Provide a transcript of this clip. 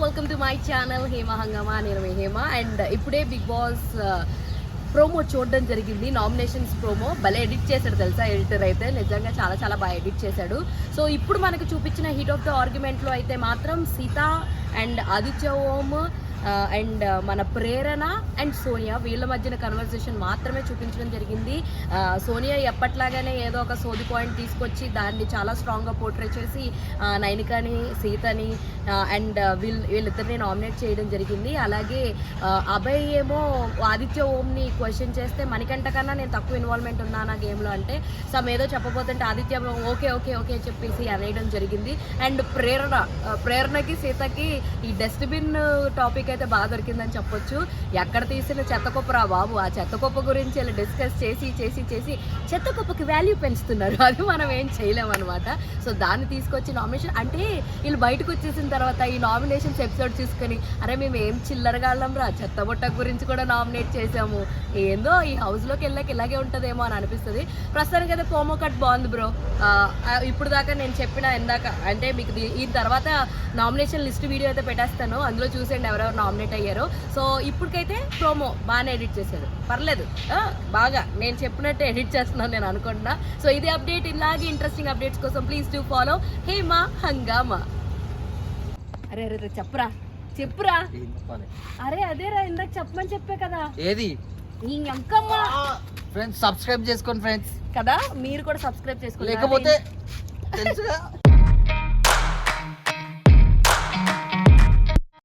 Welcome to my channel Hema హంగామా. నేను మీ Hema. And ఇప్పుడే బిగ్ బాస్ ప్రోమో చూడడం జరిగింది. నామినేషన్స్ ప్రోమో భలే ఎడిట్ చేశాడు తెలుసా ఎడిటర్ అయితే. నిజంగా చాలా చాలా బాగా ఎడిట్ చేశాడు. సో ఇప్పుడు మనకు చూపించిన హీట్ ఆఫ్ ద ఆర్గ్యుమెంట్లో అయితే మాత్రం సీత అండ్ ఆదిత్య ఓం అండ్ మన ప్రేరణ అండ్ సోనియా వీళ్ళ మధ్యన కన్వర్సేషన్ మాత్రమే చూపించడం జరిగింది. సోనియా ఎప్పట్లాగానే ఏదో ఒక సోది పాయింట్ తీసుకొచ్చి దాన్ని చాలా స్ట్రాంగ్గా పోర్ట్రే చేసి నైనికాని సీతని అండ్ వీళ్ళిద్దరిని నామినేట్ చేయడం జరిగింది. అలాగే అభయ్ ఏమో ఆదిత్య ఓంని క్వశ్చన్ చేస్తే మణికంఠ కన్నా నేను తక్కువ ఇన్వాల్వ్మెంట్ ఉన్నాను ఆ గేమ్లో అంటే సమ్ ఏదో చెప్పబోతుంటే ఆదిత్య ఓకే ఓకే ఓకే చెప్పేసి అనేయడం జరిగింది. అండ్ ప్రేరణకి సీతకి ఈ డస్ట్బిన్ టాపిక్ అయితే బాగా దొరికిందని చెప్పొచ్చు. ఎక్కడ తీసిన చెత్తకుప్పరా బాబు, ఆ చెత్తకుప్ప గురించి వీళ్ళు డిస్కస్ చేసి చేసి చేసి చెత్తకుప్పకి వాల్యూ పెంచుతున్నారు. అది మనం ఏం చేయలేమన్నమాట. సో దాన్ని తీసుకొచ్చి నామినేషన్ అంటే వీళ్ళు బయటకు వచ్చేసిన తర్వాత ఈ నామినేషన్స్ ఎపిసోడ్ చూసుకొని అరే మేము ఏం చిల్లరగాళ్ళం రా, చెత్తబుట్ట గురించి కూడా నామినేట్ చేసాము, ఏందో ఈ హౌస్లోకి వెళ్ళాక ఇలాగే ఉంటుందేమో అని అనిపిస్తుంది. ప్రస్తుతానికి అయితే ప్రోమో కట్ బాగుంది బ్రో. ఇప్పుడు దాకా నేను చెప్పిన ఇందాక అంటే మీకు ఈ తర్వాత నామినేషన్ లిస్ట్ వీడియో అయితే పెట్టేస్తాను, అందులో చూసేయండి ఎవరెవరు నామినేట్ అయ్యారో. సో ఇప్పటికైతే ప్రోమో బాగానే ఎడిట్ చేశాడు, పర్లేదు బాగా నేను చెప్పినట్టు ఎడిట్ చేస్తున్నాను నేను అనుకుంటున్నా. సో ఇది అప్డేట్. ఇలాగే ఇంట్రెస్టింగ్ అప్డేట్స్ కోసం ప్లీజ్ డు ఫాలో హేమ హంగామా. అరే అరే చెప్పురా. అరే అదేరా ఇందాక చెప్పమని చెప్పే కదా. ఏది ఇంకమ్మా ఫ్రెండ్స్ సబ్స్క్రైబ్ చేసుకోండి ఫ్రెండ్స్ కదా, మీరు కూడా సబ్స్క్రైబ్ చేసుకోండి. లేకపోతే తెలుసుగా